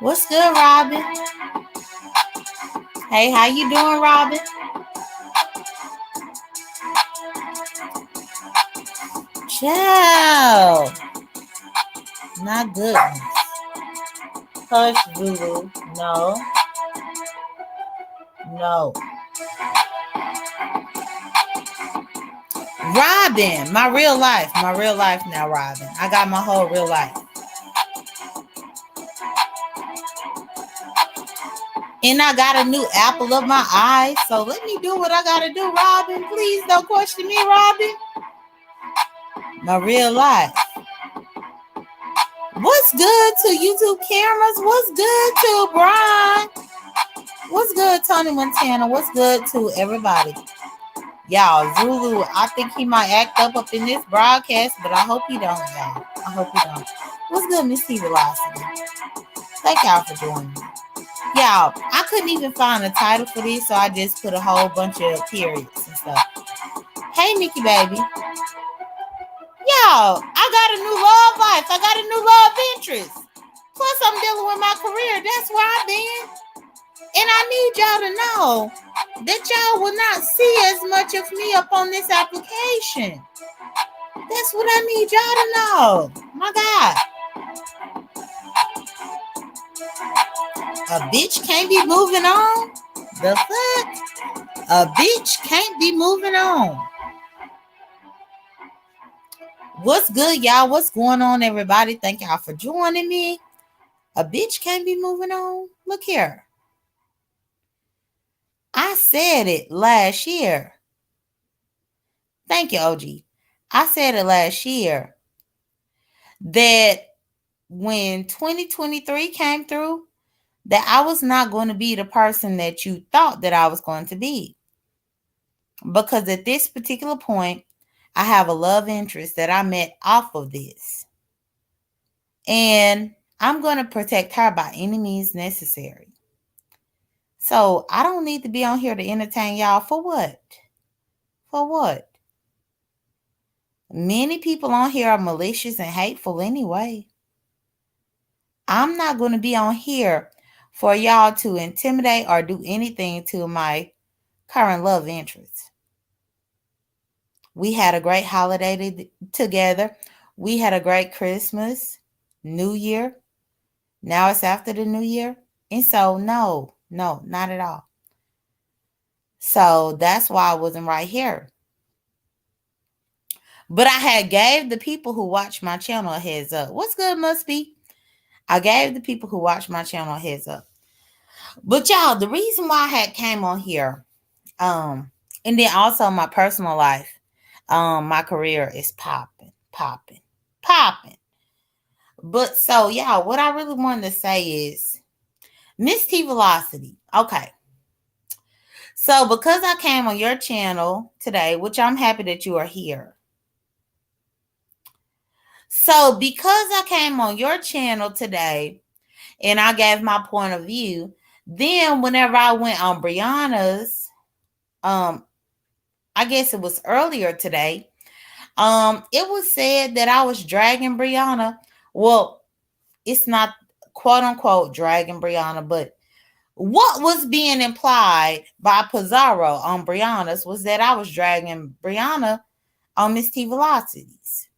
What's good, Robin? Hey, how you doing, Robin? Ciao. Not goodness. Hush, Zulu. No. No. Robin, my real life now, Robin. I got my whole real life. And I got a new apple of my eye, so let me do what I gotta do, Robin. Please don't question me, Robin. My real life. What's good to YouTube cameras? What's good to Brian? What's good, Tony Montana? What's good to everybody? Y'all, Zulu, I think he might act up in this broadcast, but I hope he don't, y'all. I hope he don't. What's good, Miss T Velocity? Thank y'all for joining me. Y'all, I couldn't even find a title for this, so I just put a whole bunch of periods and stuff. Hey, Nikki, baby. Y'all, I got a new love life. I got a new love interest. Plus, I'm dealing with my career. That's where I've been. And I need y'all to know that y'all will not see as much of me up on this application. That's what I need y'all to know. My God. A bitch can't be moving on? The fuck? A bitch can't be moving on. What's good, y'all? What's going on, everybody? Thank y'all for joining me. A bitch can't be moving on? Look here. I said it last year. Thank you, OG. I said it last year that when 2023 came through, that I was not going to be the person that you thought that I was going to be. Because at this particular point, I have a love interest that I met off of this. And I'm going to protect her by any means necessary. So I don't need to be on here to entertain y'all. For what? For what? Many people on here are malicious and hateful anyway. I'm not going to be on here for y'all to intimidate or do anything to my current love interest. We had a great holiday together. We had a great Christmas, New Year. Now it's after the New Year. And so, no, not at all. So that's why I wasn't right here. But I had gave the people who watch my channel a heads up. What's good, must be? I gave the people who watch my channel a heads up. But y'all, the reason why I had came on here, and then also my personal life, my career is popping. But so, y'all, what I really wanted to say is, Miss T Velocity. Okay. So because I came on your channel today, which I'm happy that you are here. So because I came on your channel today and I gave my point of view, then whenever I went on Brianna's, I guess it was earlier today, it was said that I was dragging Brianna. Well, it's not quote unquote dragging Brianna, but what was being implied by Pizarro on Brianna's was that I was dragging Brianna on Miss T Velocity's.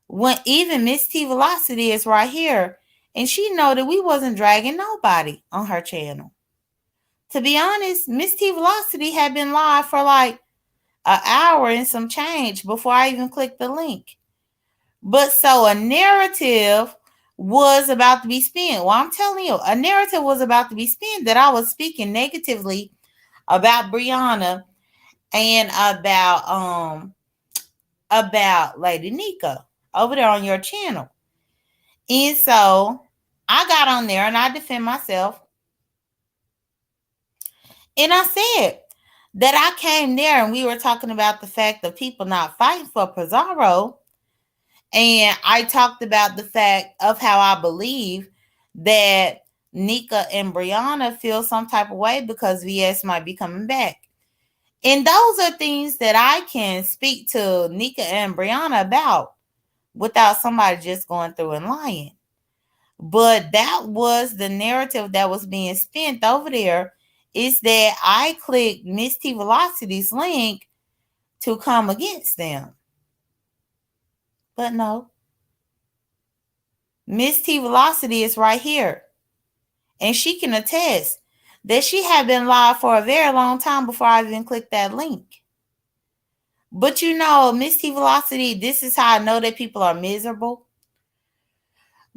When even Miss T Velocity is right here, and she know that we wasn't dragging nobody on her channel. To be honest, Miss T Velocity had been live for like an hour and some change before I even clicked the link. But so a narrative was about to be spun. Well, I'm telling you, a narrative was about to be spun that I was speaking negatively about Brianna and about Lady Nika over there on your channel. And so I got on there and I defend myself. And I said that I came there and we were talking about the fact of people not fighting for Pizarro. And I talked about the fact of how I believe that Nika and Brianna feel some type of way because VS might be coming back. And those are things that I can speak to Nika and Brianna about without somebody just going through and lying. But that was the narrative that was being spent over there, is that I clicked Miss T Velocity's link to come against them. But no. Miss T Velocity is right here. And she can attest that she had been live for a very long time before I even clicked that link. But you know, Miss T Velocity, this is how I know that people are miserable.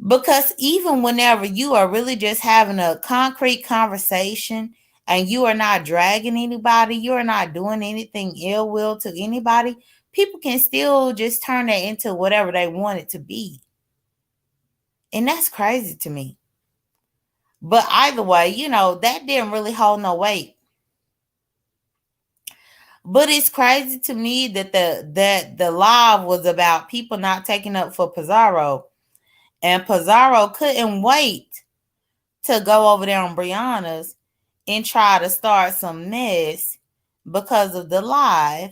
Because even whenever you are really just having a concrete conversation and you are not dragging anybody, you are not doing anything ill will to anybody, people can still just turn that into whatever they want it to be. And that's crazy to me. But either way, you know, that didn't really hold no weight. But it's crazy to me that the live was about people not taking up for Pizarro. And Pizarro couldn't wait to go over there on Brianna's and try to start some mess because of the live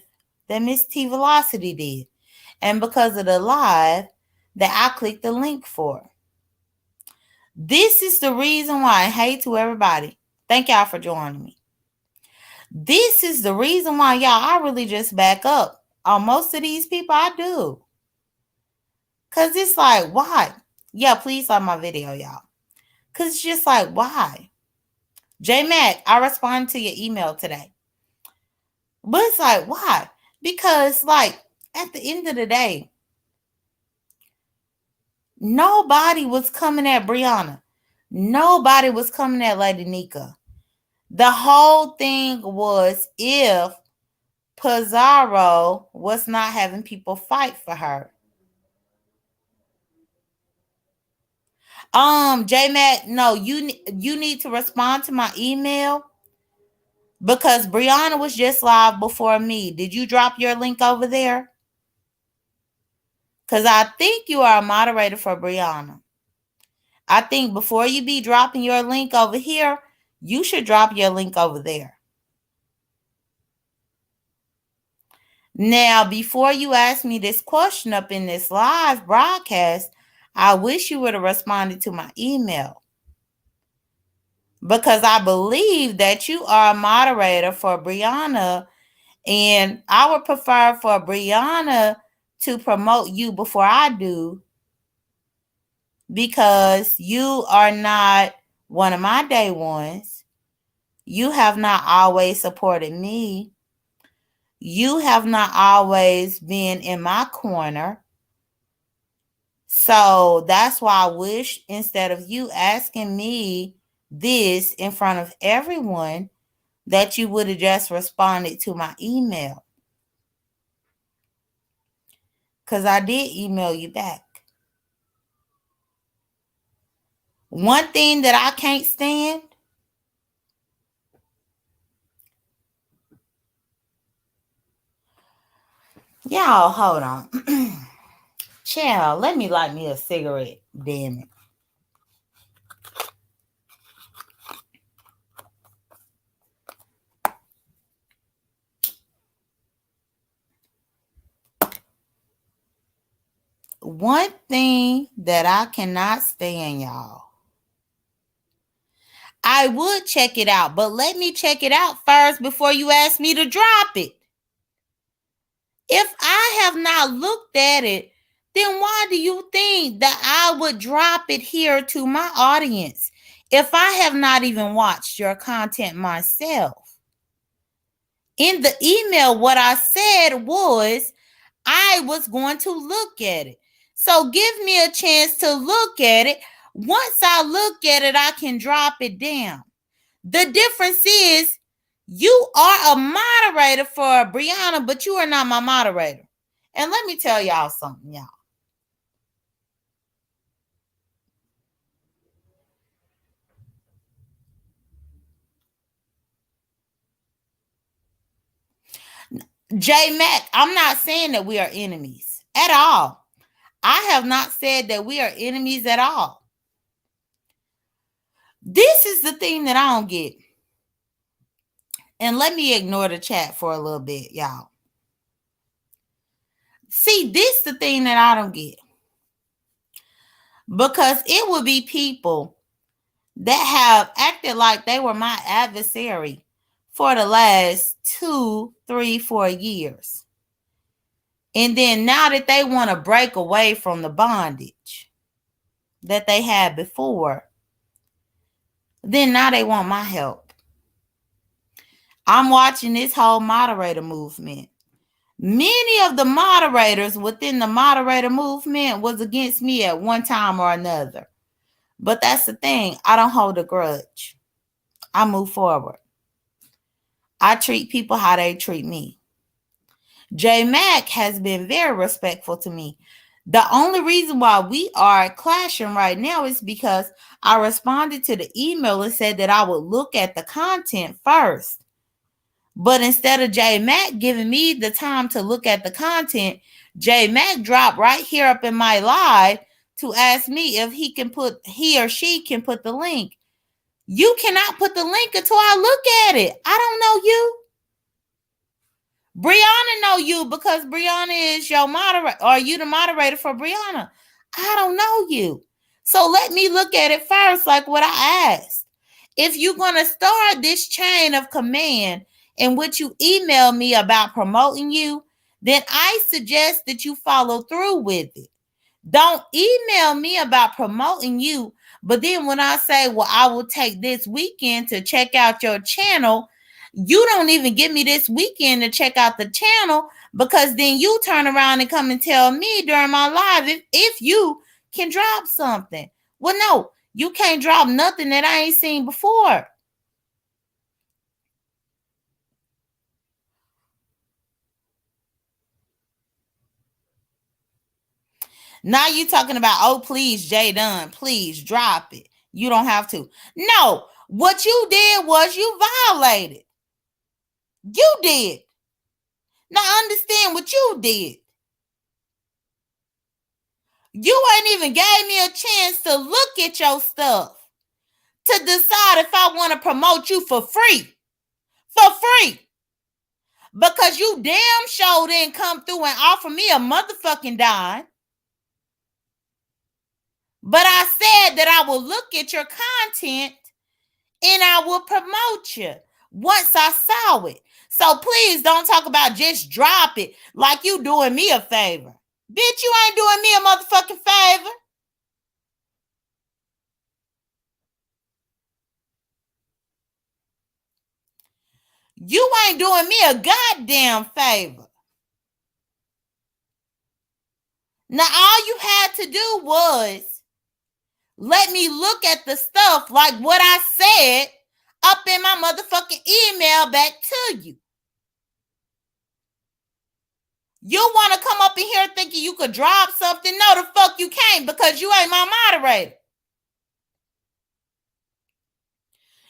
that Miss T Velocity did. And because of the live that I clicked the link for. This is the reason why, hey to everybody, thank y'all for joining me. This is the reason why, y'all, I really just back up on most of these people. I do. Because it's like, why? Yeah, please like my video, y'all. Because it's just like, why? J-Mac, I responded to your email today. But it's like, why? Because, like, at the end of the day, nobody was coming at Brianna. Nobody was coming at Lady Nika. The whole thing was if Pizarro was not having people fight for her. J-Mac, no, you need to respond to my email because Brianna was just live before me. Did you drop your link over there? Because I think you are a moderator for Brianna. I think before you be dropping your link over here, you should drop your link over there. Now, before you ask me this question up in this live broadcast, I wish you would have responded to my email. Because I believe that you are a moderator for Brianna, and I would prefer for Brianna to promote you before I do, because you are not one of my day ones. You have not always supported me. You have not always been in my corner. So that's why I wish, instead of you asking me this in front of everyone, that you would have just responded to my email. Because I did email you back. One thing that I can't stand, y'all, hold on. Child, let me light me a cigarette, damn it. One thing that I cannot stand, y'all. I would check it out, but let me check it out first before you ask me to drop it. If I have not looked at it, then why do you think that I would drop it here to my audience if I have not even watched your content myself? In the email, what I said was I was going to look at it. So give me a chance to look at it. Once I look at it, I can drop it down. The difference is You are a moderator for Brianna, but you are not my moderator. And let me tell y'all something, y'all. J Mac, I'm not saying that we are enemies at all. I have not said that we are enemies at all. This is the thing that I don't get. And let me ignore the chat for a little bit, y'all. See, this the thing that I don't get. Because it would be people that have acted like they were my adversary for the last 2, 3, 4 years. And then now that they want to break away from the bondage that they had before, then now they want my help. I'm watching this whole moderator movement. Many of the moderators within the moderator movement was against me at one time or another. But that's the thing. I don't hold a grudge. I move forward. I treat people how they treat me. J Mac has been very respectful to me. The only reason why we are clashing right now is because I responded to the email and said that I would look at the content first. But instead of J Mac giving me the time to look at the content, J Mac dropped right here up in my live to ask me if he or she can put the link. You cannot put the link until I look at it. I don't know you. Brianna know you because Brianna is your moderator. Are you the moderator for Brianna? I don't know you. So let me look at it first, like what I asked. If you're going to start this chain of command in which you email me about promoting you, then I suggest that you follow through with it. Don't email me about promoting you, but then when I say, well, I will take this weekend to check out your channel, you don't even give me this weekend to check out the channel, because then you turn around and come and tell me during my live if you can drop something. Well, no, you can't drop nothing that I ain't seen before. Now you talking about, oh, please, J.Dunn, please drop it. You don't have to. No, what you did was you violated. You did. Now understand what you did. You ain't even gave me a chance to look at your stuff to decide if I want to promote you for free. For free. Because you damn sure didn't come through and offer me a motherfucking dime. But I said that I will look at your content and I will promote you once I saw it. So please don't talk about just drop it like you doing me a favor. Bitch, you ain't doing me a motherfucking favor. You ain't doing me a goddamn favor. Now, all you had to do was let me look at the stuff like what I said up in my motherfucking email back to you. You want to come up in here thinking you could drop something? No, the fuck you can't, because you ain't my moderator.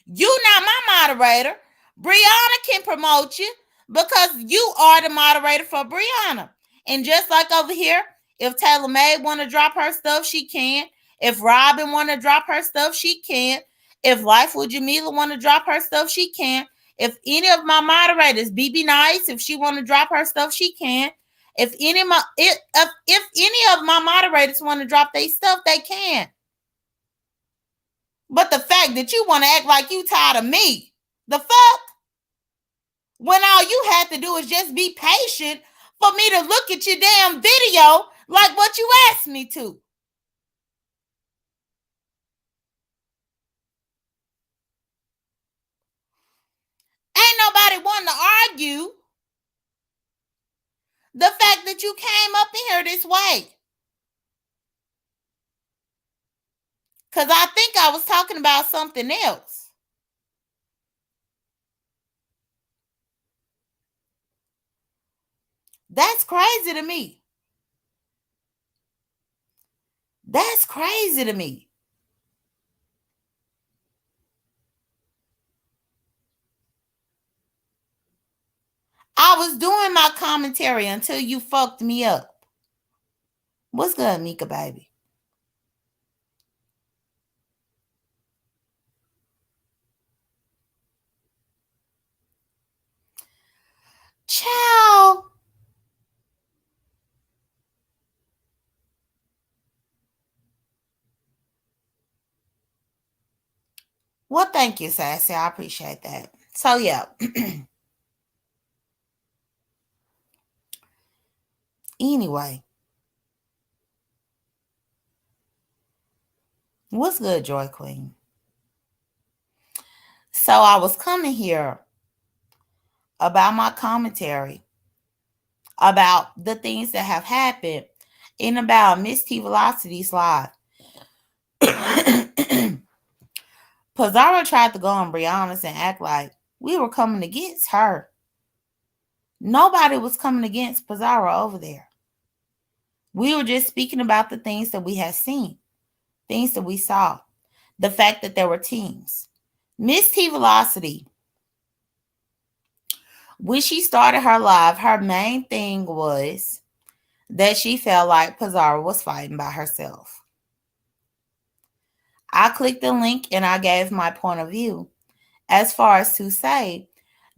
You not my moderator. Brianna can promote you because you are the moderator for Brianna. And just like over here, if Taylor May want to drop her stuff, she can. If Robin want to drop her stuff, she can. If Life with Jamila want to drop her stuff, she can. If any of my moderators, BB Nice, if she want to drop her stuff, she can. If any of my moderators want to drop their stuff, they can. But the fact that you want to act like you tired of me, the fuck? When all you had to do is just be patient for me to look at your damn video like what you asked me to. Ain't nobody wanting to argue the fact that you came up in here this way. Because I think I was talking about something else. That's crazy to me. That's crazy to me. I was doing my commentary until you fucked me up. What's good, Mika, baby? Ciao. Well, thank you, Sassy. I appreciate that. So, yeah. Anyway, what's good, Joy Queen? So, I was coming here about my commentary about the things that have happened in about Miss T Velocity's live. Pizarro tried to go on Brianna's and act like we were coming against her. Nobody was coming against Pizarro over there. We were just speaking about the things that we had seen, things that we saw, the fact that there were teams. Miss T Velocity, when she started her live, her main thing was that she felt like Pizarro was fighting by herself. I clicked the link and I gave my point of view as far as to say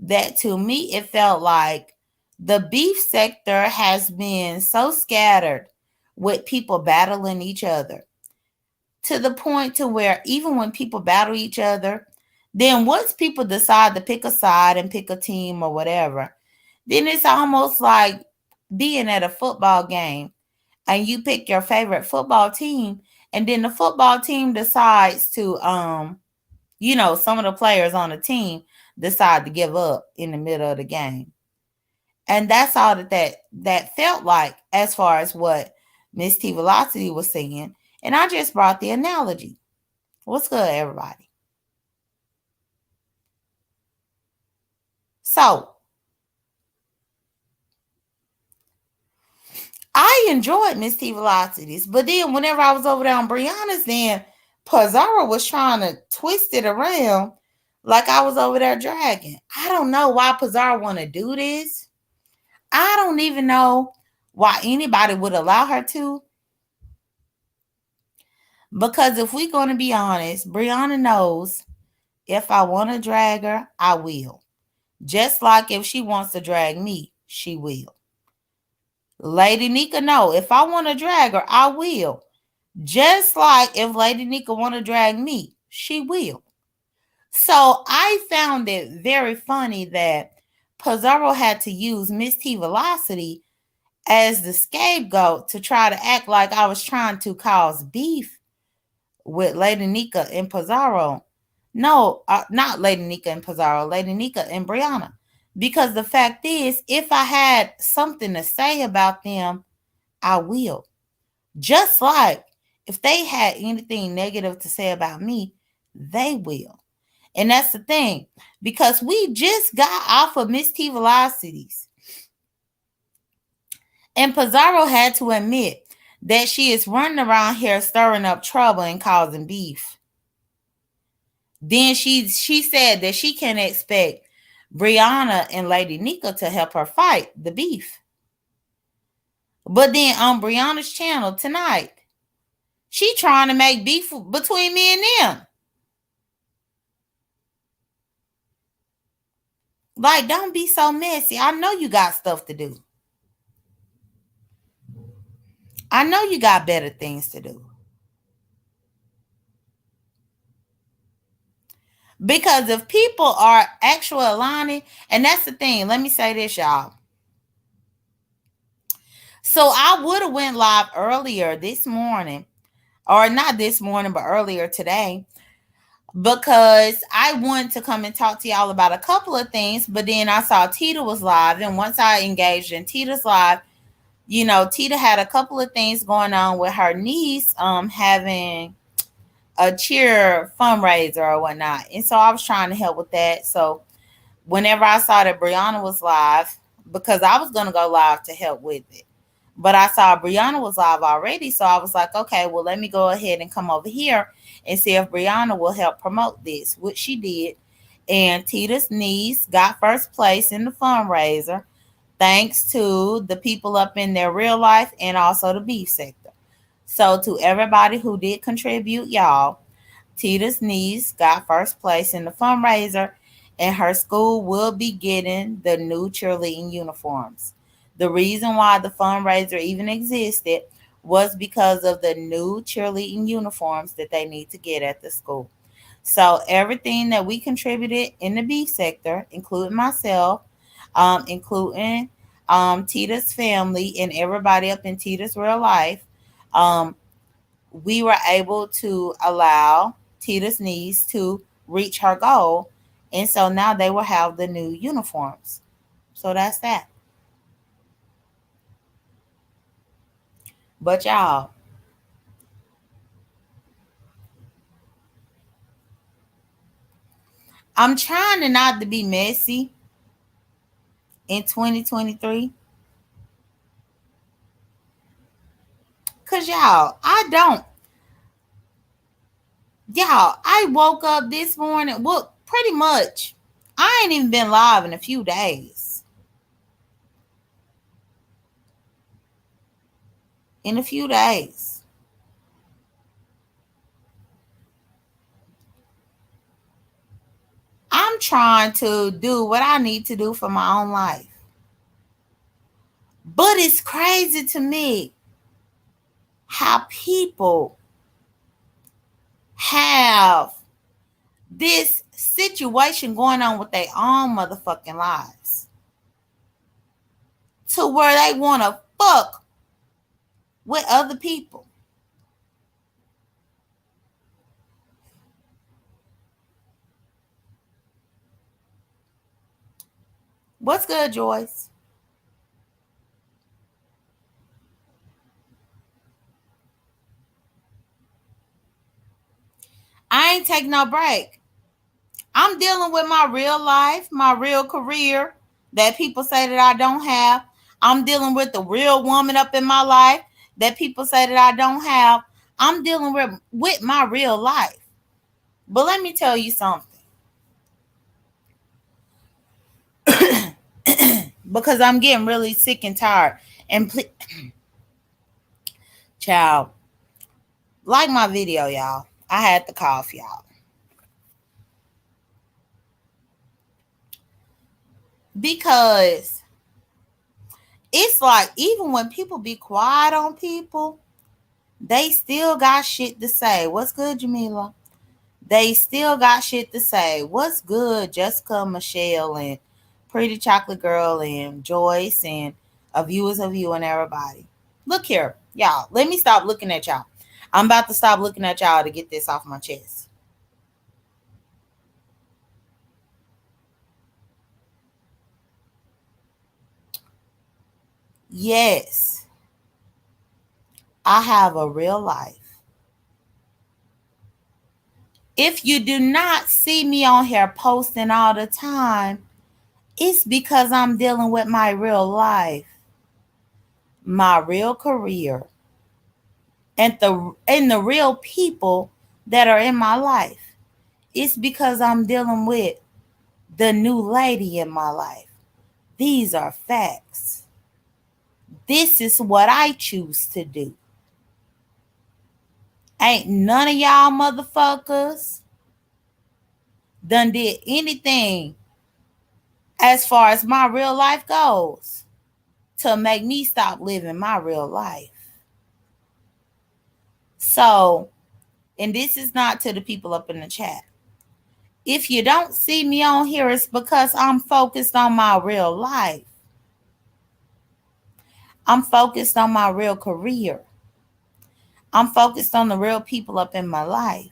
that to me, it felt like the beef sector has been so scattered with people battling each other to the point to where even when people battle each other, then once people decide to pick a side and pick a team or whatever, then it's almost like being at a football game and you pick your favorite football team and then the football team decides to some of the players on the team decide to give up in the middle of the game. And that's all that felt like as far as what Miss T Velocity was saying. And I just brought the analogy. What's good, everybody? So I enjoyed Miss T Velocity's, but then whenever I was over there on Brianna's, then Pizarro was trying to twist it around like I was over there dragging. I don't know why Pizarro want to do this. I don't even know why anybody would allow her to. Because if we're going to be honest, Brianna knows if I want to drag her, I will. Just like if she wants to drag me, she will. Lady Nika know if I want to drag her, I will. Just like if Lady Nika want to drag me, she will. So I found it very funny that Pizarro had to use Miss T Velocity as the scapegoat to try to act like I was trying to cause beef with Lady Nika and Pizarro. No, not Lady Nika and Pizarro, Lady Nika and Brianna. Because the fact is, if I had something to say about them, I will. Just like if they had anything negative to say about me, they will. And that's the thing. Because we just got off of Miss T Velocities. And Pizarro had to admit that she is running around here stirring up trouble and causing beef. Then she said that she can expect Brianna and Lady Nika to help her fight the beef. But then on Brianna's channel tonight, she trying to make beef between me and them. Like, don't be so messy. I know you got stuff to do. I know you got better things to do. Because if people are actually aligning, and that's the thing, let me say this, y'all. So I would have went live earlier this morning, or not this morning, but earlier today, because I wanted to come and talk to y'all about a couple of things, but then I saw Tita was live, and once I engaged in Tita's live, Tita had a couple of things going on with her niece having a cheer fundraiser or whatnot. And so I was trying to help with that. So whenever I saw that Brianna was live, because I was gonna go live to help with it. But I saw Brianna was live already, so I was like, okay, well, let me go ahead and come over here and see if Brianna will help promote this, which she did. And Tita's niece got first place in the fundraiser, thanks to the people up in their real life and also the beef sector. So to everybody who did contribute, y'all, Tita's niece got first place in the fundraiser, and her school will be getting the new cheerleading uniforms. The reason why the fundraiser even existed was because of the new cheerleading uniforms that they need to get at the school. So everything that we contributed in the B sector, including myself, including Tita's family and everybody up in Tita's real life, um, we were able to allow Tita's niece to reach her goal. And so now they will have the new uniforms. So that's that. But y'all, I'm trying to not to be messy in 2023. Cause I woke up this morning. Well, pretty much. I ain't even been live in a few days. In a few days. I'm trying to do what I need to do for my own life. But it's crazy to me how people have this situation going on with their own motherfucking lives to where they want to fuck with other people. What's good, Joyce? I ain't taking no break. I'm dealing with my real life, my real career that people say that I don't have. I'm dealing with the real woman up in my life that people say that I don't have. I'm dealing with my real life. But let me tell you something. Because I'm getting really sick and tired. And child, like my video, y'all. I had the cough, y'all. Because it's like even when people be quiet on people, they still got shit to say. What's good, Jamila? They still got shit to say. What's good, Jessica, Michelle, and Pretty Chocolate Girl, and Joyce, and a viewers of you and everybody. Look here, y'all. Let me stop looking at y'all. I'm about to stop looking at y'all to get this off my chest. Yes, I have a real life. If you do not see me on here posting all the time, it's because I'm dealing with my real life, my real career, and the real people that are in my life. It's because I'm dealing with the new lady in my life. These are facts. This is what I choose to do. Ain't none of y'all motherfuckers done did anything as far as my real life goes to make me stop living my real life. So, and this is not to the people up in the chat. If you don't see me on here, it's because I'm focused on my real life. I'm focused on my real career. I'm focused on the real people up in my life.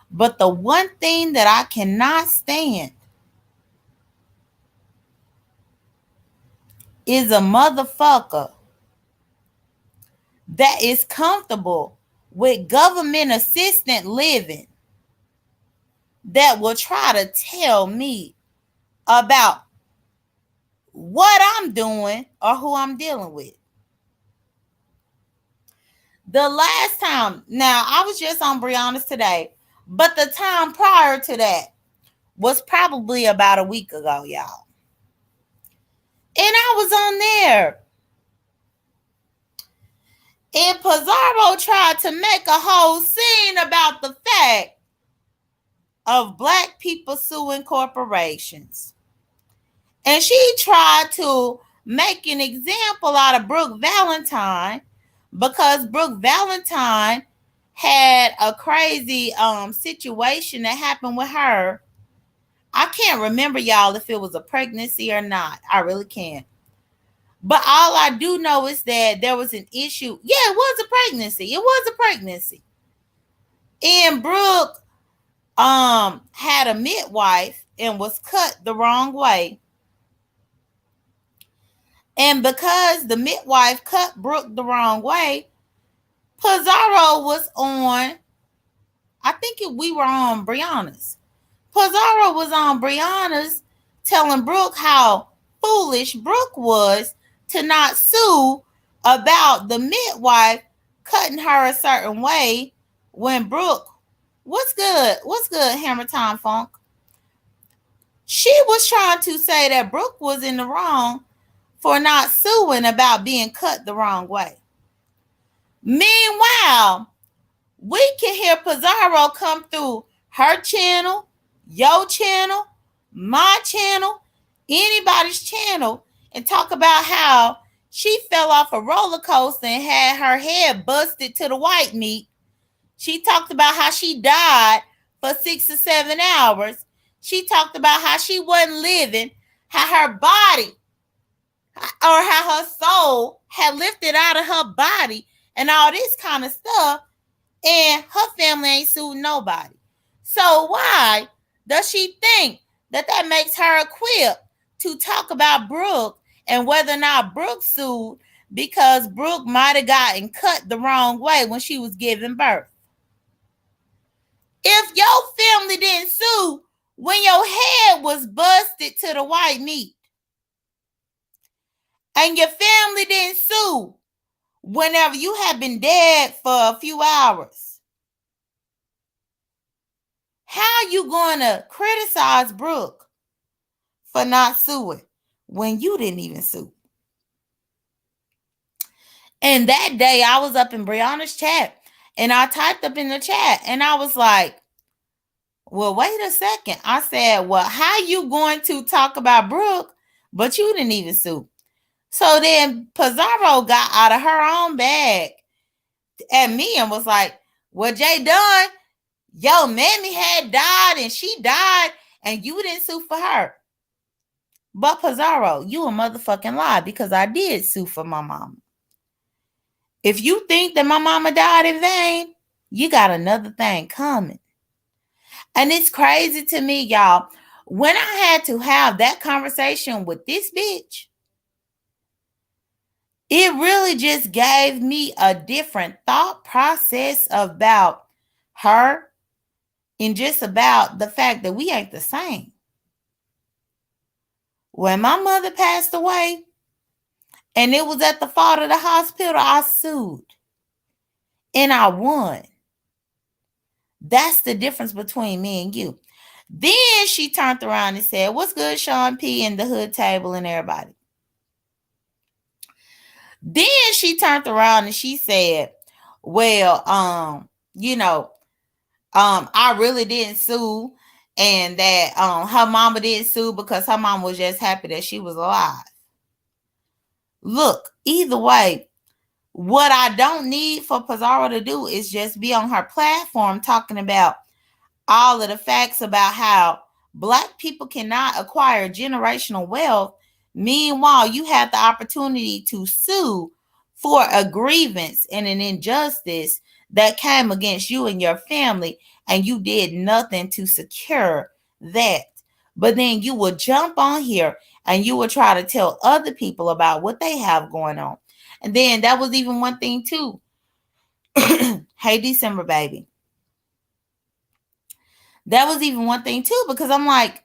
But the one thing that I cannot stand is a motherfucker that is comfortable with government assistant living that will try to tell me about what I'm doing or who I'm dealing with. The last time, now I was just on Brianna's today, but the time prior to that was probably about a week ago, y'all. And I was on there. And Pizarro tried to make a whole scene about the fact of black people suing corporations. And she tried to make an example out of Brooke Valentine because Brooke Valentine had a crazy situation that happened with her. I can't remember, y'all, if it was a pregnancy or not. I really can't. But all I do know is that there was an issue. Yeah, it was a pregnancy. It was a pregnancy. And Brooke had a midwife and was cut the wrong way. And because the midwife cut Brooke the wrong way, Pizarro was on, I think we were on Brianna's. Pizarro was on Brianna's telling Brooke how foolish Brooke was to not sue about the midwife cutting her a certain way when Brooke, what's good? What's good, Hammer Time Funk? She was trying to say that Brooke was in the wrong for not suing about being cut the wrong way. Meanwhile, we can hear Pizarro come through her channel, your channel, my channel, anybody's channel, and talk about how she fell off a roller coaster and had her head busted to the white meat. She talked about how she died for 6 or 7 hours. She talked about how she wasn't living, how her body or how her soul had lifted out of her body and all this kind of stuff, and her family ain't sued nobody. So why does she think that that makes her equipped to talk about Brooke and whether or not Brooke sued because Brooke might have gotten cut the wrong way when she was giving birth? If your family didn't sue when your head was busted to the white meat, and your family didn't sue whenever you have been dead for a few hours, how you going to criticize Brooke for not suing when you didn't even sue? And that day I was up in Brianna's chat and I typed up in the chat and I was like, well, wait a second. I said, well, how you going to talk about Brooke, but you didn't even sue? So then Pizarro got out of her own bag at me and was like, well, J.Dunn, yo, mammy had died and she died and you didn't sue for her. But Pizarro, you a motherfucking lie because I did sue for my mama. If you think that my mama died in vain, you got another thing coming. And it's crazy to me, y'all. When I had to have that conversation with this bitch, it really just gave me a different thought process about her and just about the fact that we ain't the same. When my mother passed away and it was at the fault of the hospital, I sued and I won. That's the difference between me and you. Then she turned around and said, what's good, Sean P. and the hood table and everybody? Then she turned around and she said, well, I really didn't sue, and that her mama didn't sue because her mama was just happy that she was alive. Look, either way, what I don't need for Pizarro to do is just be on her platform talking about all of the facts about how Black people cannot acquire generational wealth. Meanwhile, you have the opportunity to sue for a grievance and an injustice that came against you and your family, and you did nothing to secure that. But then you will jump on here and you will try to tell other people about what they have going on. And then that was even one thing too. Hey, December baby. That was even one thing too, because I'm like,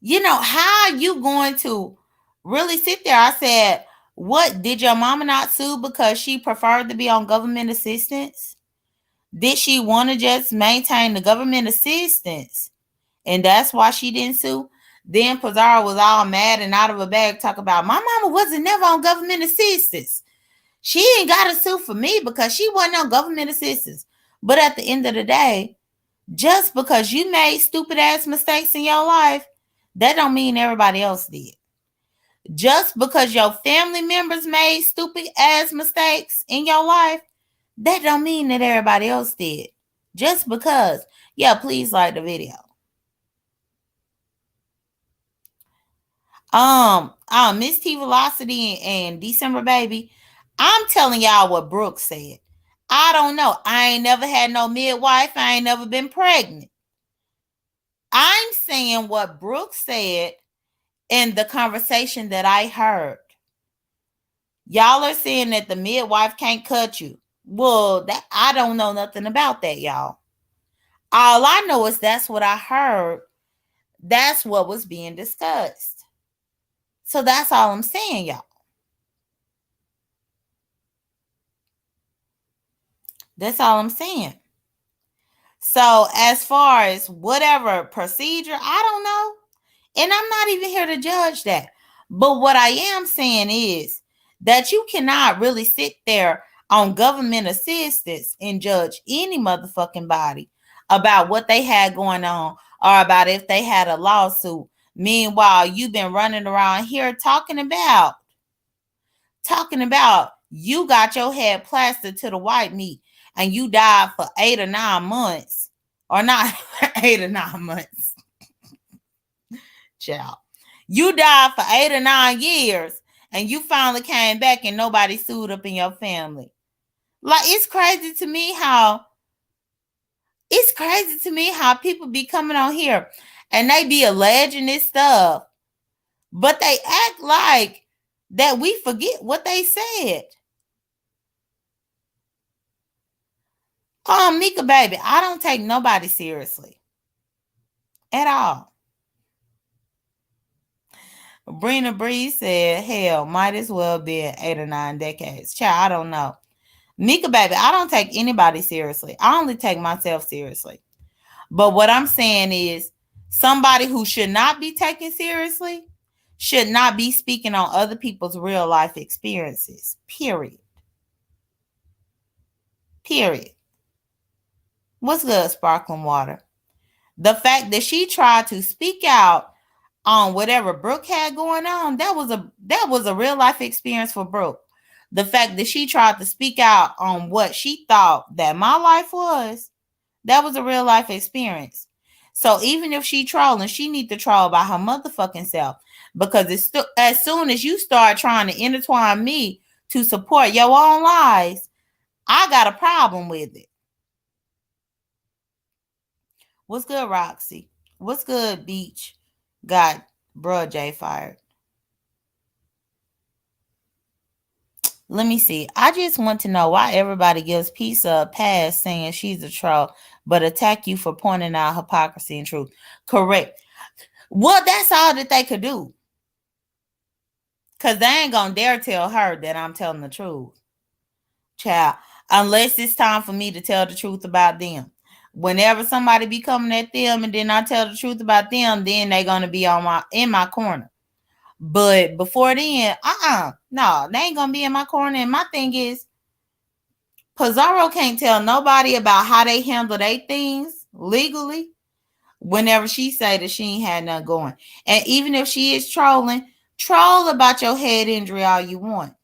how are you going to really sit there. I said, what, did your mama not sue because she preferred to be on government assistance? Did she want to just maintain the government assistance? And that's why she didn't sue? Then Pizarro was all mad and out of a bag, talk about, my mama wasn't never on government assistance. She ain't got to sue for me because she wasn't on government assistance. But at the end of the day, just because you made stupid ass mistakes in your life, that don't mean everybody else did. Just because your family members made stupid ass mistakes in your life, that don't mean that everybody else did. Just because. Yeah, please like the video. Miss T Velocity and December Baby, I'm telling y'all what Brooke said. I don't know. I ain't never had no midwife. I ain't never been pregnant. I'm saying what Brooke said in the conversation that I heard. Y'all are saying that the midwife can't cut you. Well, that I don't know nothing about that, y'all. All I know is that's what I heard. That's what was being discussed. So that's all I'm saying, y'all. That's all I'm saying. So as far as whatever procedure, I don't know. And I'm not even here to judge that. But what I am saying is that you cannot really sit there on government assistance and judge any motherfucking body about what they had going on or about if they had a lawsuit. Meanwhile, you've been running around here talking about you got your head plastered to the white meat and you died for 8 or 9 months. Or not 8 or 9 months. Child. You died for 8 or 9 years and you finally came back and nobody sued up in your family. Like, it's crazy to me how people be coming on here and they be alleging this stuff, but they act like that we forget what they said. Mika baby, I don't take nobody seriously at all. Brina Bree said, hell, might as well be 8 or 9 decades. Child, I don't know. Mika baby, I don't take anybody seriously. I only take myself seriously. But what I'm saying is somebody who should not be taken seriously should not be speaking on other people's real life experiences. Period. What's good, sparkling water? The fact that she tried to speak out on whatever Brooke had going on, that was a real life experience for Brooke. The fact that she tried to speak out on what she thought that my life was, that was a real life experience. So even if she trolling, she need to troll by her motherfucking self. Because as soon as you start trying to intertwine me to support your own lies, I got a problem with it. What's good, Roxy? What's good, Beach? Got bruh J fired. Let me see. I just want to know why everybody gives Pizza a pass saying she's a troll, but attack you for pointing out hypocrisy and truth. Correct. Well, that's all that they could do. Because they ain't going to dare tell her that I'm telling the truth. Child, unless it's time for me to tell the truth about them. Whenever somebody be coming at them and then I tell the truth about them, then they're going to be in my corner. But before then, no, they ain't going to be in my corner. And my thing is, Pizarro can't tell nobody about how they handle their things legally whenever she say that she ain't had nothing going. And even if she is trolling, troll about your head injury all you want.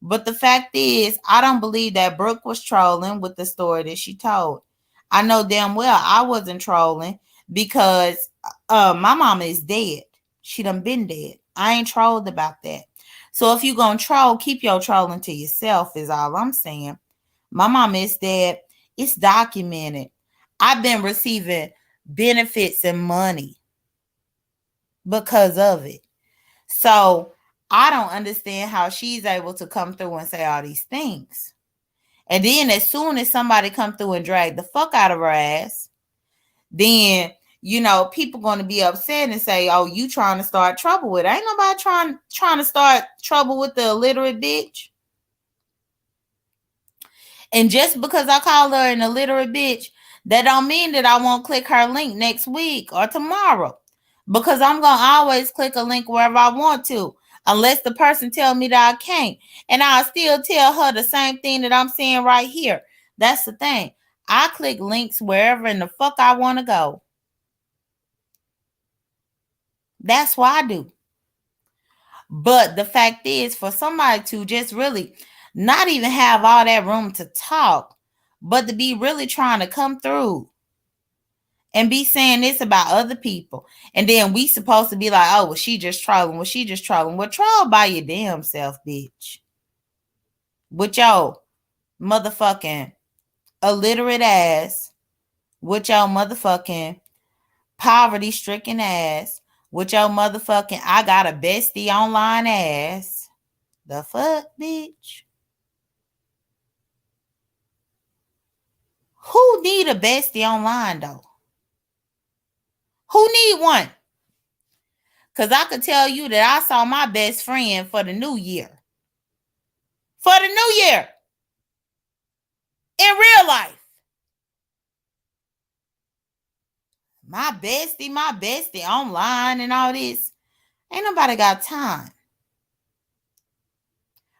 But the fact is, I don't believe that Brooke was trolling with the story that she told. I know damn well I wasn't trolling because my mama is dead. She done been dead. I ain't trolled about that. So if you gonna troll, keep your trolling to yourself is all I'm saying. My mama is dead. It's documented. I've been receiving benefits and money because of it. So I don't understand how she's able to come through and say all these things. And then as soon as somebody come through and drag the fuck out of her ass, then people going to be upset and say, "Oh, you trying to start trouble with her." Ain't nobody trying to start trouble with the illiterate bitch. And just because I call her an illiterate bitch, that don't mean that I won't click her link next week or tomorrow. Because I'm going to always click a link wherever I want to, unless the person tell me that I can't. And I'll still tell her the same thing that I'm saying right here. That's the thing. I click links wherever in the fuck I want to go. That's what I do. But the fact is, for somebody to just really not even have all that room to talk, but to be really trying to come through and be saying this about other people, and then we supposed to be like, "Oh, well, she just trolling. Well, she just trolling." Well, troll by your damn self, bitch. With your motherfucking illiterate ass, with your motherfucking poverty-stricken ass, with your motherfucking I got a bestie online ass. The fuck, bitch? Who need a bestie online, though? Who need one? Because I could tell you that I saw my best friend for the new year. For the new year. In real life. My bestie online and all this. Ain't nobody got time.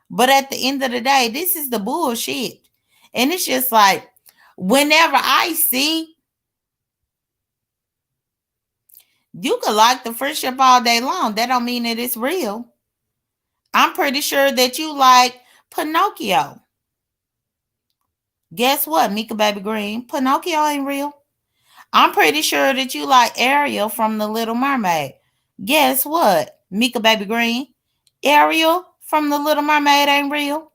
But at the end of the day, this is the bullshit. And it's just like, whenever I see, you could like the friendship all day long. That don't mean that it's real. I'm pretty sure that you like Pinocchio. Guess what, Mika Baby Green? Pinocchio ain't real. I'm pretty sure that you like Ariel from The Little Mermaid. Guess what, Mika Baby Green? Ariel from The Little Mermaid ain't real.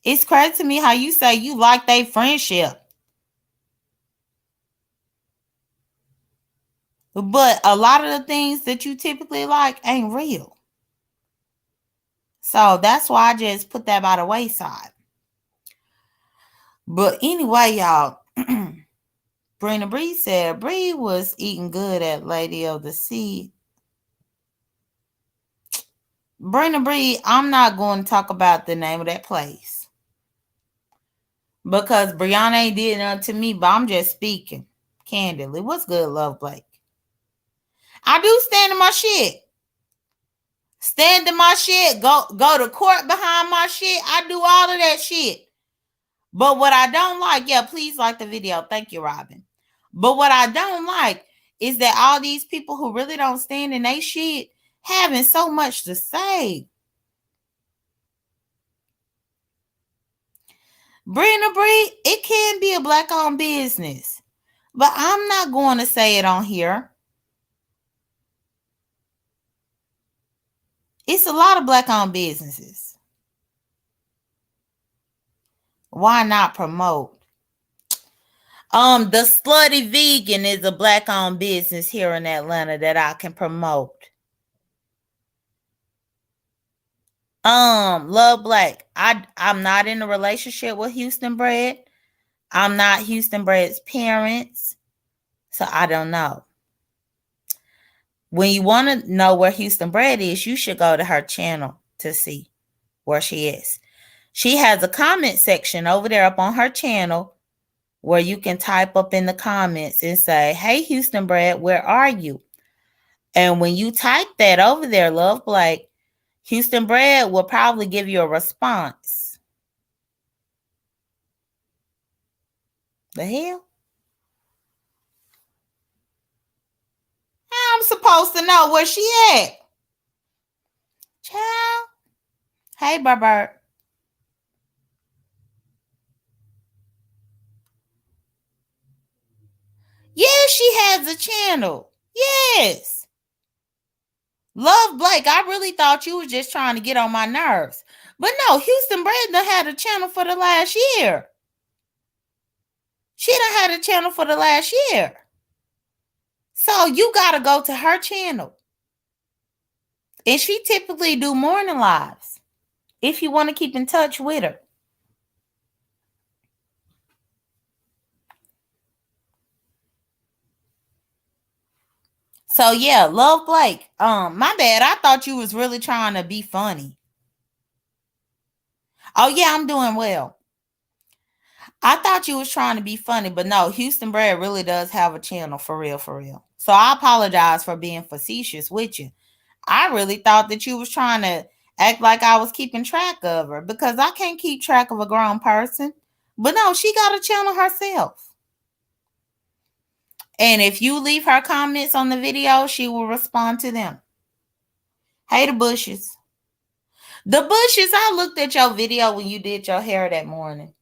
It's crazy to me how you say you like their friendship. But a lot of the things that you typically like ain't real. So that's why I just put that by the wayside. But anyway, y'all, Brenda Bree said Bree was eating good at Lady of the Sea. Brenda Bree, I'm not going to talk about the name of that place. Because Brianna ain't did nothing to me, but I'm just speaking candidly. What's good, Love Blake? I do stand in my shit. Stand in my shit. Go to court behind my shit. I do all of that shit. But what I don't like, please like the video. Thank you, Robin. But what I don't like is that all these people who really don't stand in their shit having so much to say. Brenda Bree, it can be a black-owned business. But I'm not going to say it on here. It's a lot of black-owned businesses. Why not promote? The Slutty Vegan is a black-owned business here in Atlanta that I can promote. Love Black. I'm not in a relationship with Houston Bread. I'm not Houston Bread's parents, so I don't know. When you want to know where Houston Bread is, you should go to her channel to see where she is. She has a comment section over there up on her channel where you can type up in the comments and say, "Hey, Houston Bread, where are you?" And when you type that over there, Love Blake, Houston Bread will probably give you a response. The hell? I'm supposed to know where she at. Child. Hey, Barbert. Yes, she has a channel. Yes. Love Blake, I really thought you was just trying to get on my nerves. But no, Houston Bread done had a channel for the last year. She done had a channel for the last year. So you got to go to her channel. And she typically do morning lives if you want to keep in touch with her. So yeah, Love Blake. My bad. I thought you was really trying to be funny. Oh yeah, I'm doing well. I thought you was trying to be funny, but no, Houston Bread really does have a channel for real, for real. So I apologize for being facetious with you. I really thought that you was trying to act like I was keeping track of her because I can't keep track of a grown person. But no, she got a channel herself. And if you leave her comments on the video, she will respond to them. Hey, the Bushes. The Bushes, I looked at your video when you did your hair that morning.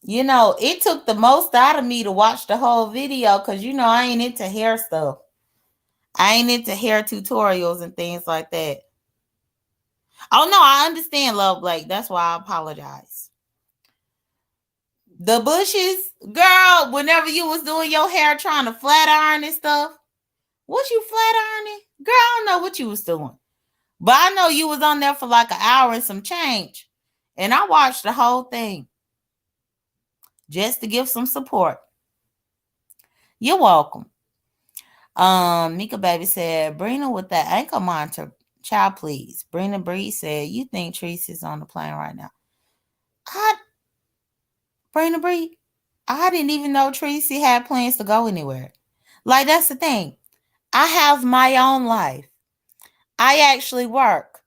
You know, it took the most out of me to watch the whole video because, you know, I ain't into hair stuff. I ain't into hair tutorials and things like that. Oh, no, I understand, Love Blake. That's why I apologize. The Bushes, girl, whenever you was doing your hair trying to flat iron and stuff, what you flat ironing? Girl, I don't know what you was doing. But I know you was on there for like an hour and some change. And I watched the whole thing just to give some support. You're welcome. Mika Baby said, Brina with that ankle monitor. Child, please. Brina Bree said, you think Tracy's on the plane right now. Brina Bree, I didn't even know Tracy had plans to go anywhere. Like, that's the thing. I have my own life. I actually work.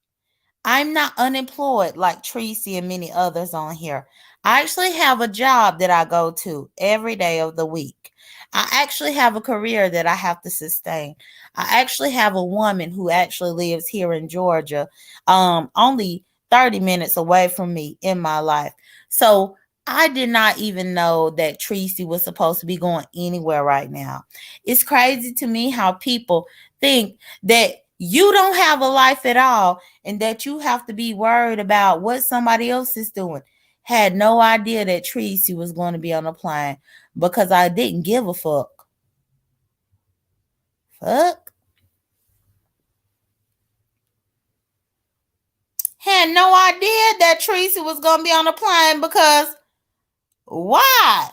I'm not unemployed like Tracy and many others on here. I actually have a job that I go to every day of the week. I actually have a career that I have to sustain. I actually have a woman who actually lives here in Georgia, only 30 minutes away from me in my life. So I did not even know that Tracy was supposed to be going anywhere right now. It's crazy to me how people think that you don't have a life at all and that you have to be worried about what somebody else is doing. Had no idea that Tracy was going to be on a plane because I didn't give a fuck. Fuck. Had no idea that Tracy was going to be on a plane because why?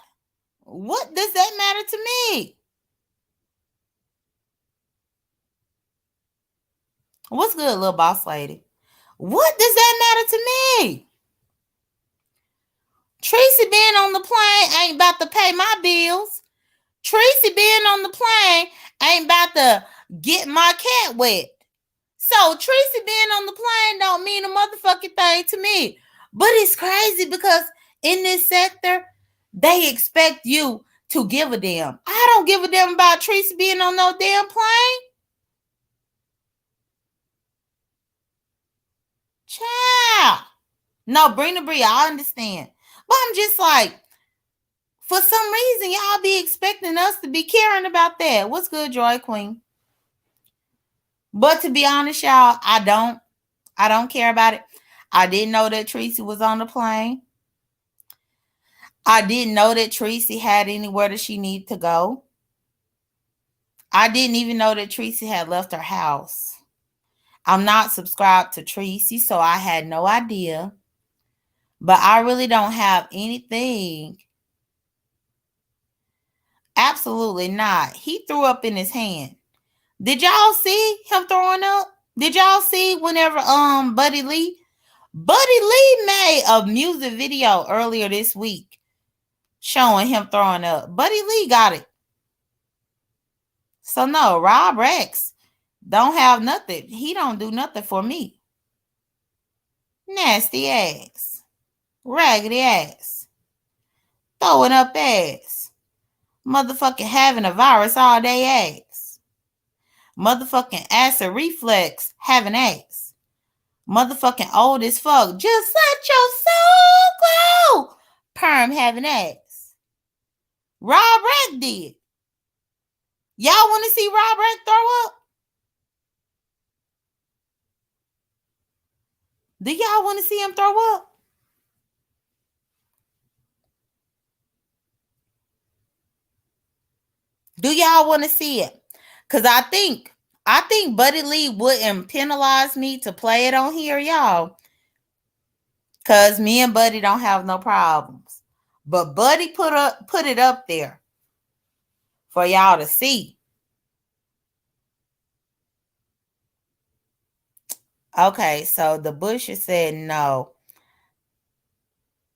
What does that matter to me? What's good, little boss lady? What does that matter to me? Tracy being on the plane ain't about to pay my bills. Tracy being on the plane ain't about to get my cat wet. So Tracy being on the plane don't mean a motherfucking thing to me. But it's crazy because in this sector, they expect you to give a damn. I don't give a damn about Tracy being on no damn plane. Child. No, bring the Brie. I understand. But I'm just like, for some reason, y'all be expecting us to be caring about that. What's good, Joy Queen? But to be honest, y'all, I don't care about it. I didn't know that Tracy was on the plane. I didn't know that Tracy had anywhere that she needed to go. I didn't even know that Tracy had left her house. I'm not subscribed to Tracy, so I had no idea. But I really don't have anything. Absolutely not. He threw up in his hand. Did y'all see him throwing up? Did y'all see whenever Buddy Lee made a music video earlier this week showing him throwing up. Buddy Lee got it. So no, Rob Rex don't have nothing. He don't do nothing for me. Nasty ass. Raggedy ass. Throwing up ass. Motherfucking having a virus all day ass. Motherfucking acid reflex having ass. Motherfucking old as fuck. Just let your soul glow. Perm having ass. Rob Rex did. Y'all want to see Rob Rex throw up? Do y'all want to see him throw up? Do y'all want to see it? Because I think Buddy Lee wouldn't penalize me to play it on here, y'all. Because me and Buddy don't have no problems. But Buddy put it up there for y'all to see. Okay, so the Bushes said no.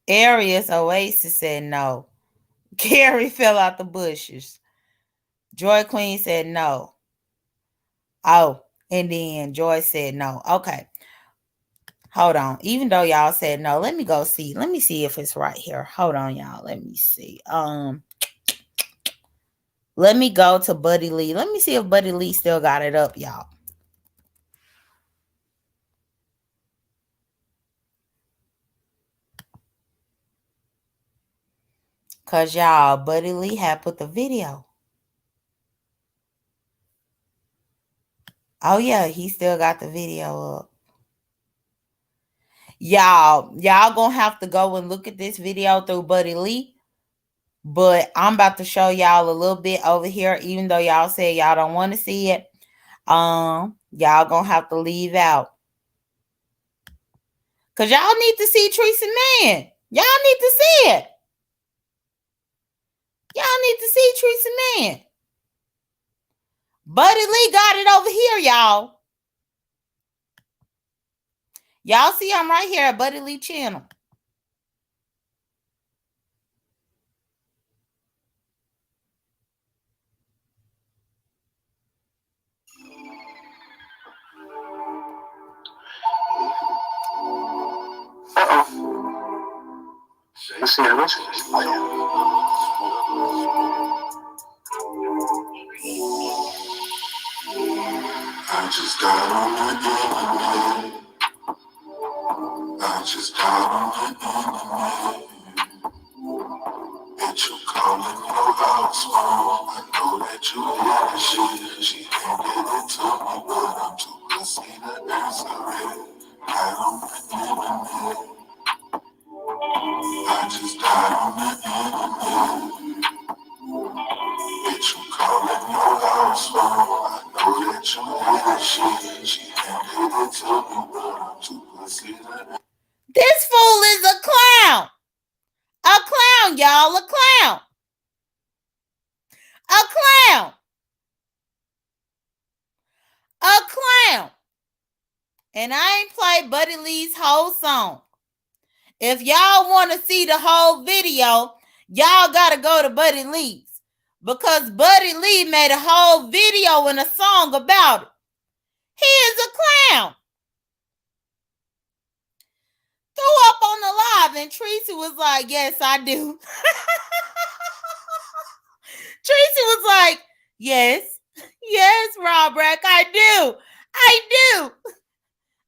Arius Oasis said no. Carrie fell out the bushes. Joy Queen said no. Oh, and then Joy said no. Okay. Hold on. Even though y'all said no, let me go see. Let me see if it's right here. Hold on, y'all. Let me see. Let me go to Buddy Lee. Let me see if Buddy Lee still got it up, y'all. Cause y'all, Buddy Lee had put the video. Oh yeah, he still got the video up. Y'all gonna have to go and look at this video through Buddy Lee. But I'm about to show y'all a little bit over here, even though y'all said y'all don't want to see it. Y'all gonna have to leave out. Cause y'all need to see Teresa Man. Y'all need to see it. Y'all need to see Teresa Man. Buddy Lee got it over here, y'all. Y'all see I'm right here at Buddy Lee channel. I just got on the internet. I just got on the internet. And you calling your house phone. I know that you hear the shit. She can't get it to me, but I'm too pussy to answer it. Got on the internet. I just got on the internet. Bitch, you calling your house phone. I know that you hear the shit. She can't get it to me, but I'm too pussy to. This fool is a clown. A clown, y'all. A clown. A clown. A clown. And I ain't played Buddy Lee's whole song. If y'all want to see the whole video, y'all got to go to Buddy Lee's. Because Buddy Lee made a whole video and a song about it. He is a clown. Threw up on the live and Tracy was like, yes, I do. Tracy was like, yes, Rob Rack, I do.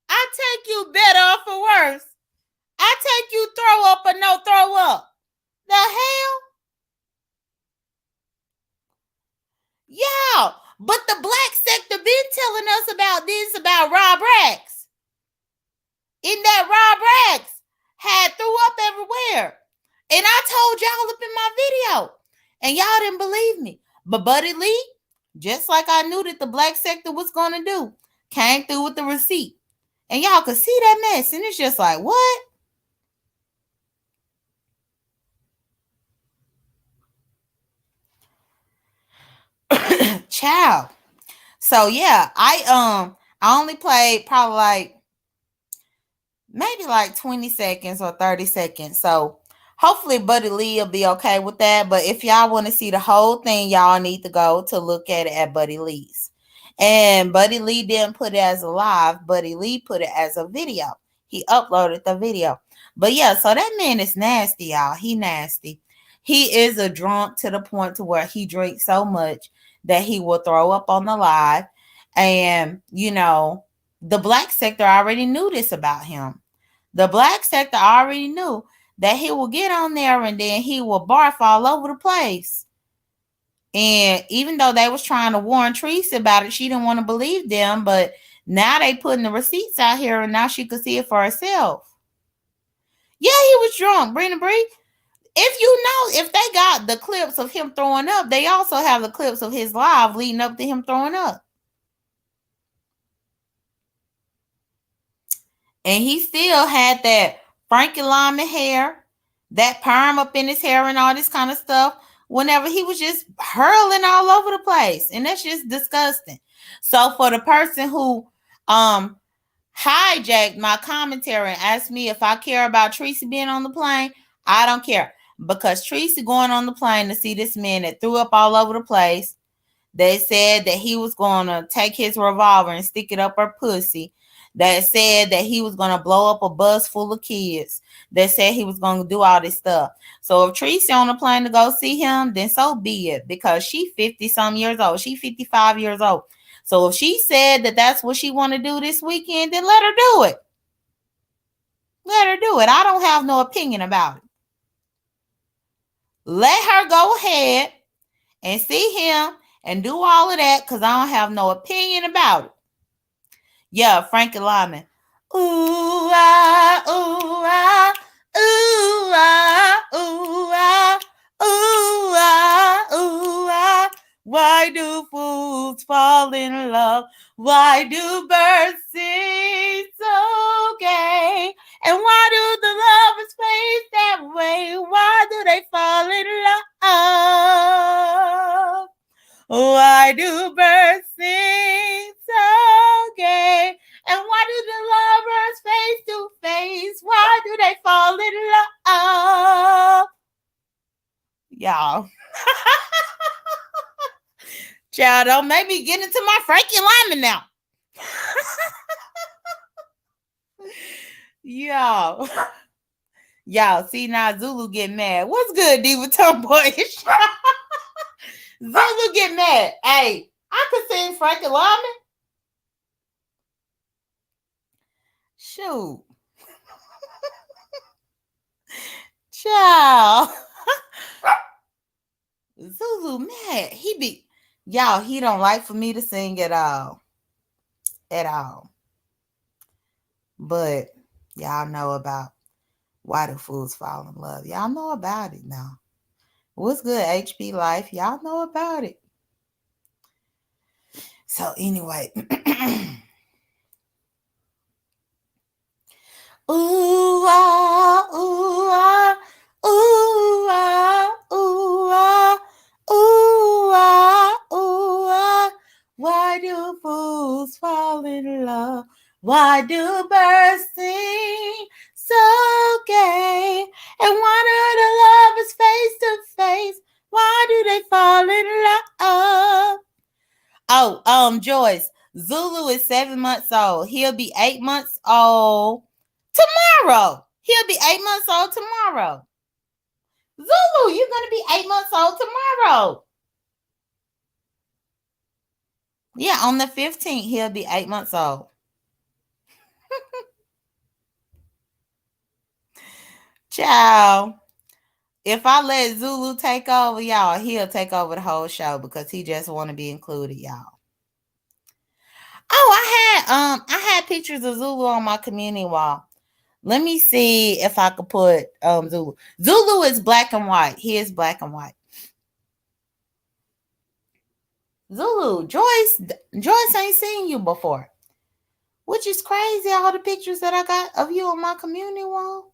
I take you better or for worse. I take you throw up or no throw up. The hell? Yeah, but the black sector been telling us about this, about Rob Racks. In that Rob Racks had threw up everywhere. And I told y'all up in my video. And y'all didn't believe me. But Buddy Lee, just like I knew that the black sector was going to do, came through with the receipt. And y'all could see that mess. And it's just like, what? Child. So yeah, I only played probably like maybe like 20 seconds or 30 seconds. So hopefully Buddy Lee will be okay with that. But if y'all want to see the whole thing, y'all need to go to look at it at Buddy Lee's. And Buddy Lee didn't put it as a live. Buddy Lee put it as a video. He uploaded the video. But yeah, so that man is nasty, y'all. He nasty. He is a drunk to the point to where he drinks so much that he will throw up on the live. And, you know, the black sector already knew this about him. The black sector already knew that he will get on there and then he will barf all over the place. And even though they was trying to warn Teresa about it, she didn't want to believe them. But now they putting the receipts out here and now she could see it for herself. Yeah, he was drunk, Brina Bree. If you know, if they got the clips of him throwing up, they also have the clips of his live leading up to him throwing up. And he still had that Frankie Lyman hair, that perm up in his hair and all this kind of stuff whenever he was just hurling all over the place. And that's just disgusting. So for the person who hijacked my commentary and asked me if I care about Tracy being on the plane. I don't care. Because Tracy going on the plane to see this man that threw up all over the place. They said that he was going to take his revolver and stick it up her pussy. That said that he was going to blow up a bus full of kids. That said he was going to do all this stuff. So if Tracy on the plane to go see him, then so be it. Because she 50-some years old. She 55 years old. So if she said that that's what she want to do this weekend, then let her do it. Let her do it. I don't have no opinion about it. Let her go ahead and see him and do all of that because I don't have no opinion about it. Yeah, Frankie Lyman. Ooh, ah, ooh, ah, ooh, ah, ooh, ah, ooh, ah, ooh, ah. Why do fools fall in love? Why do birds sing so gay? And why do the lovers face that way? Why do they fall in love? Why do birds sing so gay? And why do the lovers face to face? Why do they fall in love? Y'all. Child, don't make me get into my Frankie Lyman now. Y'all. Y'all, see now Zulu get mad. What's good, Diva Tomboyish? Zulu get mad. Hey, I could sing Frankie Lyman. Shoot. Child. Zulu mad. Y'all, he don't like for me to sing at all. At all. But y'all know about Why Do Fools Fall in Love. Y'all know about it now. What's good, HB Life? Y'all know about it. So anyway. Ooh, ah, ooh, ah, ooh, ah, ooh, ah, ooh, ah, ooh, ah. Why do fools fall in love? Why do birds sing so gay? And why do the lovers face to face? Why do they fall in love? Oh, Joyce, Zulu is 7 months old. He'll be 8 months old tomorrow. He'll be 8 months old tomorrow. Zulu, you're going to be 8 months old tomorrow. Yeah, on the 15th, he'll be 8 months old. Child, if I let Zulu take over, y'all, he'll take over the whole show because he just want to be included, y'all. Oh, I had pictures of Zulu on my community wall. Let me see if I could put Zulu. Zulu is black and white. He is black and white. Zulu, Joyce ain't seen you before. Which is crazy, all the pictures that I got of you on my community wall.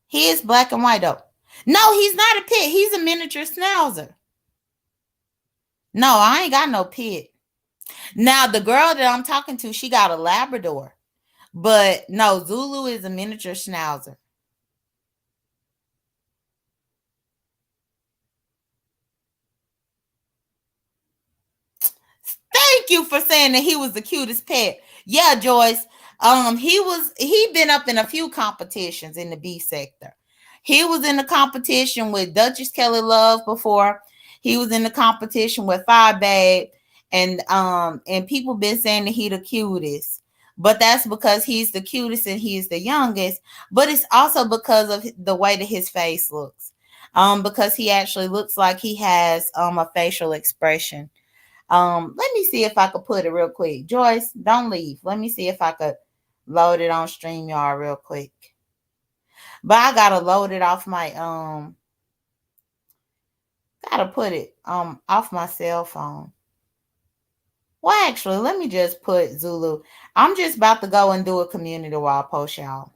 He is black and white, though. No, he's not a pit. He's a miniature schnauzer. No, I ain't got no pit. Now, the girl that I'm talking to, she got a Labrador. But no, Zulu is a miniature schnauzer. Thank you for saying that he was the cutest pet. Yeah, Joyce. He been up in a few competitions in the B sector. He was in the competition with Duchess Kelly Love before. He was in the competition with Fire Bag, and people been saying that he the cutest. But that's because he's the cutest and he's the youngest. But it's also because of the way that his face looks. Because he actually looks like he has a facial expression. Let me see if I could put it real quick. Joyce, don't leave. Let me see if I could load it on StreamYard real quick. But I gotta load it off my gotta put it off my cell phone. Well, actually, let me just put Zulu. I'm just about to go and do a community wall post, y'all.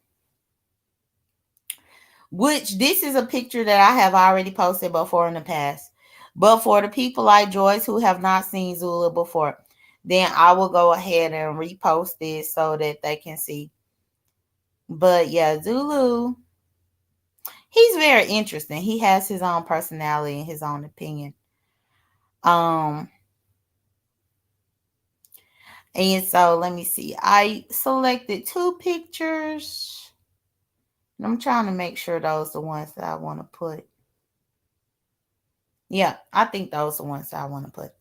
Which this is a picture that I have already posted before in the past. But for the people like Joyce who have not seen Zulu before, then I will go ahead and repost this so that they can see. But yeah, Zulu, he's very interesting. He has his own personality and his own opinion. Um, and so let me see. I selected two pictures. I'm trying to make sure those are the ones that I want to put. Yeah, I think those are the ones that I want to put.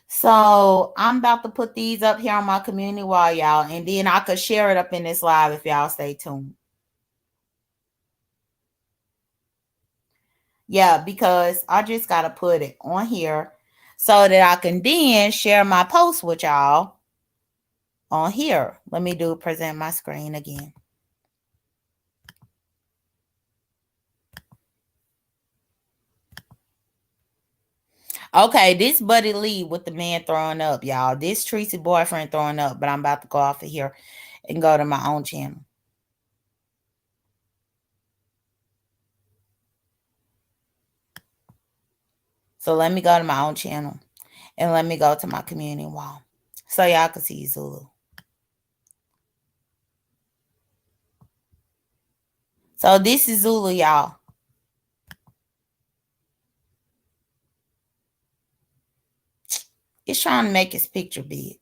So I'm about to put these up here on my community wall, y'all, and then I could share it up in this live if y'all stay tuned. Yeah, because I just got to put it on here so that I can then share my post with y'all on here. Let me do present my screen again. Okay, this Buddy Lee with the man throwing up, y'all. This Tracy boyfriend throwing up, but I'm about to go off of here and go to my own channel. So let me go to my own channel and let me go to my community wall so y'all can see Zulu. So this is Zulu, y'all. It's trying to make his picture big.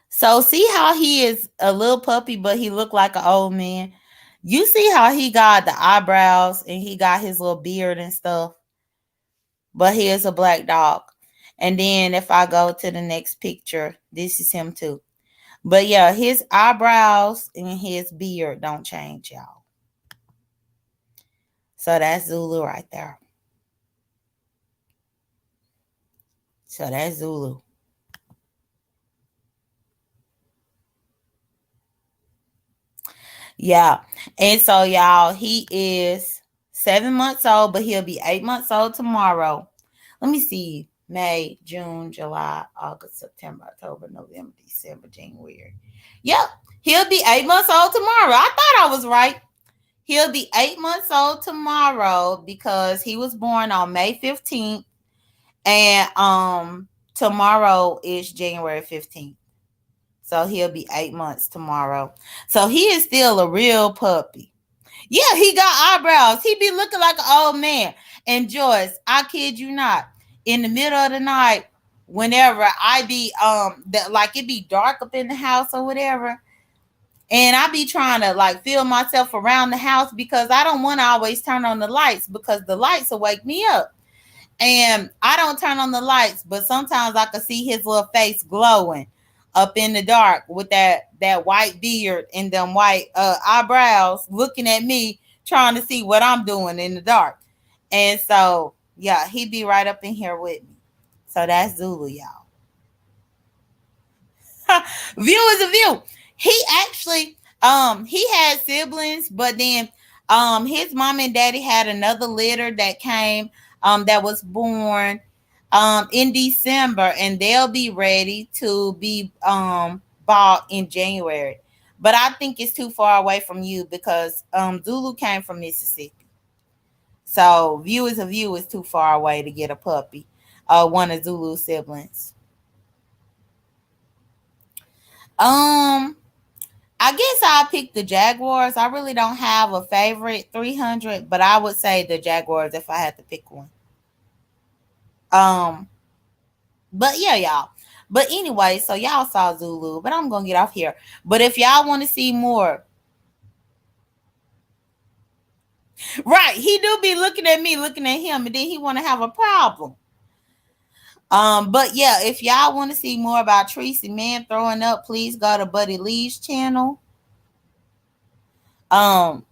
So see how he is a little puppy, but he looked like an old man. You see how he got the eyebrows and he got his little beard and stuff, but he is a black dog. And then if I go to the next picture, this is him too. But yeah, his eyebrows and his beard don't change, y'all. So that's Zulu right there. So that's Zulu. Yeah. And so, y'all, he is 7 months old, but he'll be 8 months old tomorrow. Let me see. May, June, July, August, September, October, November, December, January. Yep. He'll be 8 months old tomorrow. I thought I was right. He'll be 8 months old tomorrow because he was born on May 15th. And tomorrow is January 15th. So he'll be 8 months tomorrow. So he is still a real puppy. Yeah, he got eyebrows. He be looking like an old man. And Joyce, I kid you not, in the middle of the night, whenever I be that like it be dark up in the house or whatever, and I be trying to like feel myself around the house because I don't want to always turn on the lights because the lights will wake me up. And I don't turn on the lights, but sometimes I can see his little face glowing up in the dark with that white beard and them white eyebrows looking at me trying to see what I'm doing in the dark. And so yeah, he be right up in here with me. So that's Zulu, y'all. View is a view. He actually he had siblings, but then his mom and daddy had another litter that came that was born in December, and they'll be ready to be bought in January. But I think it's too far away from you because Zulu came from Mississippi. So view is a view is too far away to get a puppy. One of Zulu's siblings. Um I guess I'll pick the Jaguars. I really don't have a favorite 300, but I would say the Jaguars if I had to pick one. Um, but yeah, y'all. But anyway, so y'all saw Zulu, but I'm gonna get off here. But if y'all want to see more, right? He do be looking at me, looking at him, and then he want to have a problem. But yeah, if y'all want to see more about Tracy Man throwing up, please go to Buddy Lee's channel. Um,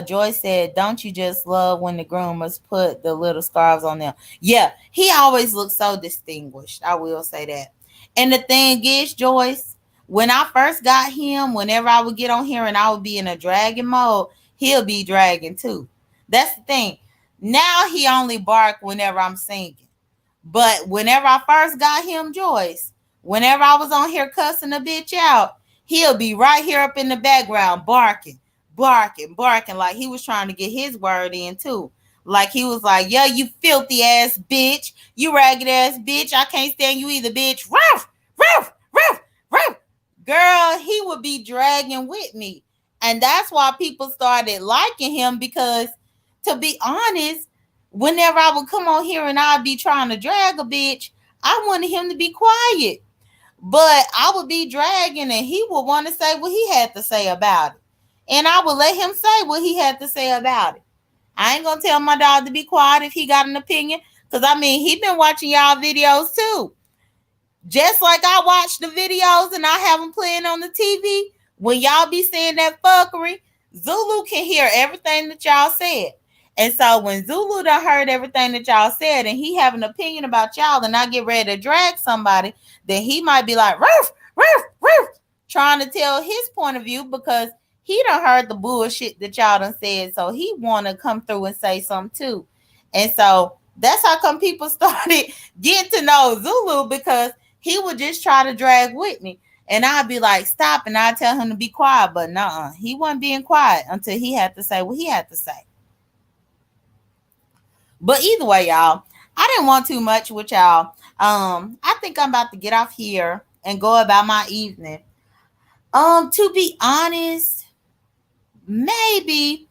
Joyce said, "Don't you just love when the groomers put the little scarves on them?" Yeah, he always looks so distinguished. I will say that. And the thing is, Joyce, when I first got him, whenever I would get on here and I would be in a dragon mode, he'll be dragging too. That's the thing. Now he only bark whenever I'm singing. But whenever I first got him, Joyce, whenever I was on here cussing a bitch out, he'll be right here up in the background barking, barking, barking, like he was trying to get his word in too. Like he was like, "Yeah, you filthy ass bitch, you ragged ass bitch. I can't stand you either, bitch." Ruff, ruff, ruff, ruff. Girl, he would be dragging with me, and that's why people started liking him because, to be honest, whenever I would come on here and I'd be trying to drag a bitch, I wanted him to be quiet. But I would be dragging and he would want to say what he had to say about it. And I would let him say what he had to say about it. I ain't gonna tell my dog to be quiet if he got an opinion. Cause I mean he been watching y'all videos too. Just like I watch the videos and I have them playing on the TV, when y'all be saying that fuckery, Zulu can hear everything that y'all said. And so when Zulu done heard everything that y'all said and he have an opinion about y'all and I get ready to drag somebody, then he might be like, roof, roof, roof, trying to tell his point of view because he done heard the bullshit that y'all done said. So he want to come through and say something too. And so that's how come people started getting to know Zulu because he would just try to drag with me. And I'd be like, stop. And I'd tell him to be quiet. But nah, he wasn't being quiet until he had to say what he had to say. But either way, y'all, I didn't want too much with y'all. I think I'm about to get off here and go about my evening. To be honest, maybe,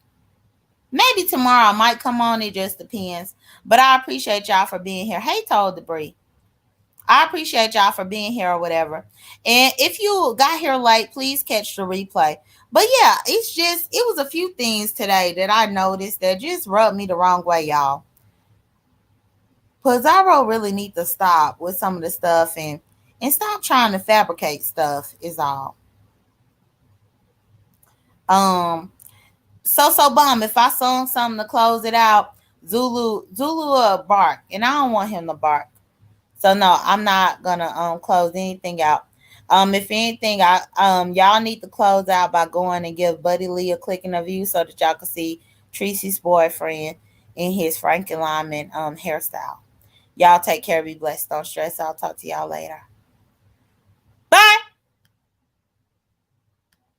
maybe tomorrow I might come on. It just depends. But I appreciate y'all for being here. Hey, Told Debris. I appreciate y'all for being here or whatever. And if you got here late, please catch the replay. But yeah, it was a few things today that I noticed that just rubbed me the wrong way, y'all. Pizarro really need to stop with some of the stuff and stop trying to fabricate stuff is all. Um so bomb. If I sung something to close it out, Zulu will bark, and I don't want him to bark. So no, I'm not gonna close anything out. If anything, I y'all need to close out by going and give Buddy Lee a click in the view so that y'all can see Tracy's boyfriend in his Frankenlineman hairstyle. Y'all take care, be blessed, don't stress. I'll talk to y'all later.